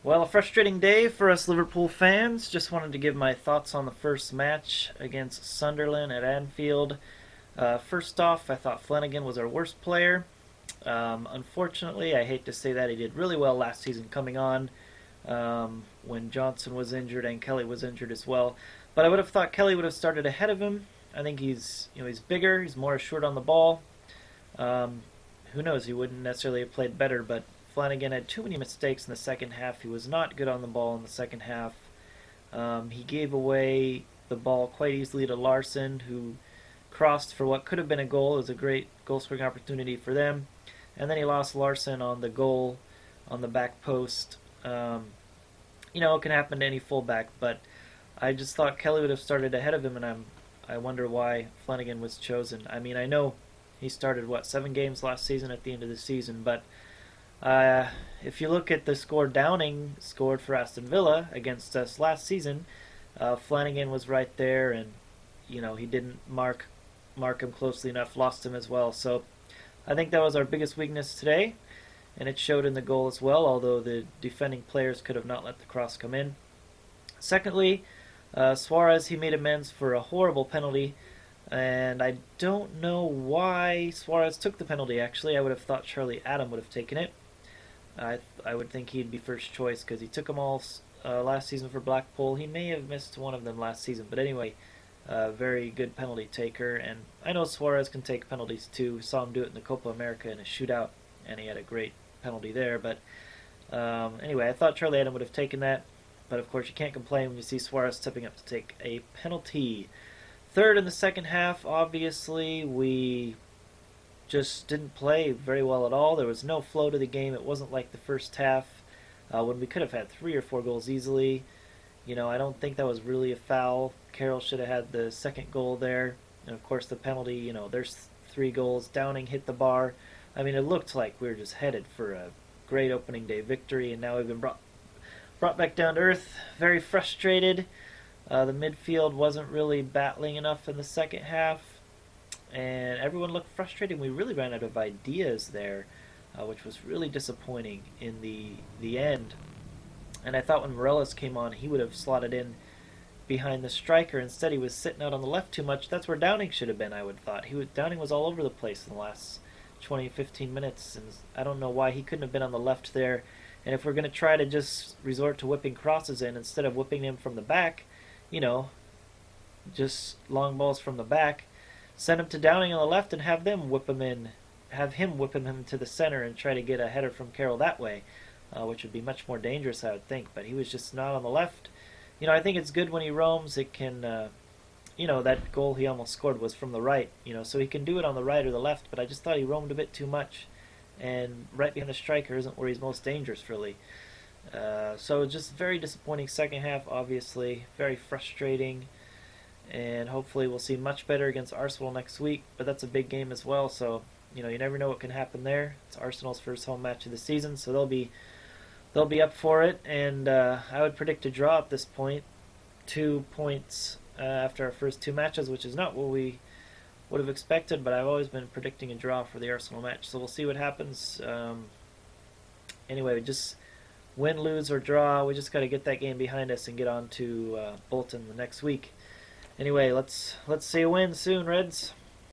Well, a frustrating day for us Liverpool fans. Just wanted to give my thoughts on the first match against Sunderland at Anfield. First off, I thought Flanagan was our worst player. Unfortunately, I hate to say that, he did really well last season coming on when Johnson was injured and Kelly was injured as well. But I would have thought Kelly would have started ahead of him. I think he's bigger, he's more assured on the ball. Um, who knows? He wouldn't necessarily have played better, but Flanagan had too many mistakes in the second half. He was not good on the ball in the second half. He gave away the ball quite easily to Larson, who crossed for what could have been a goal. It was a great goal scoring opportunity for them. And then he lost Larson on the goal on the back post. It can happen to any fullback, but I just thought Kelly would have started ahead of him, and I wonder why Flanagan was chosen. I mean, I know he started, 7 games last season at the end of the season, but if you look at the score Downing scored for Aston Villa against us last season, Flanagan was right there, and he didn't mark him closely enough, lost him as well. So I think that was our biggest weakness today, and it showed in the goal as well. Although the defending players could have not let the cross come in. Secondly, Suarez, he made amends for a horrible penalty. And I don't know why Suarez took the penalty, actually. I would have thought Charlie Adam would have taken it. I would think he'd be first choice because he took them all last season for Blackpool. He may have missed one of them last season, but anyway, very good penalty taker. And I know Suarez can take penalties too. Saw him do it in the Copa America in a shootout, and he had a great penalty there. But anyway, I thought Charlie Adam would have taken that. But of course, you can't complain when you see Suarez stepping up to take a penalty. Third, in the second half, obviously, we just didn't play very well at all. There was no flow to the game. It wasn't like the first half when we could have had 3 or 4 goals easily. I don't think that was really a foul. Carroll should have had the second goal there. And of course, the penalty, there's 3 goals. Downing hit the bar. I mean, it looked like we were just headed for a great opening day victory, and now we've been brought back down to earth. Very frustrated. The midfield wasn't really battling enough in the second half, and everyone looked frustrated. We really ran out of ideas there, which was really disappointing in the end. And I thought when Morelos came on, he would have slotted in behind the striker. Instead, he was sitting out on the left too much. That's where Downing should have been, I would have thought. Downing was all over the place in the last 20, 15 minutes, and I don't know why he couldn't have been on the left there. And if we're going to try to just resort to whipping crosses in instead of whipping them from the back, just long balls from the back, send him to Downing on the left and have him whip him into the center and try to get a header from Carroll that way, which would be much more dangerous, I would think. But he was just not on the left. I think it's good when he roams. It can, that goal he almost scored was from the right, so he can do it on the right or the left. But I just thought he roamed a bit too much, and right behind the striker isn't where he's most dangerous, really. So just very disappointing second half, obviously. Very frustrating. And hopefully we'll see much better against Arsenal next week. But that's a big game as well, so you never know what can happen there. It's Arsenal's first home match of the season, so they'll be up for it. And I would predict a draw at this point. 2 points after our first 2 matches, which is not what we would have expected, but I've always been predicting a draw for the Arsenal match. So we'll see what happens. Anyway, just win, lose, or draw. We just got to get that game behind us and get on to Bolton the next week. Anyway, let's see a win soon, Reds.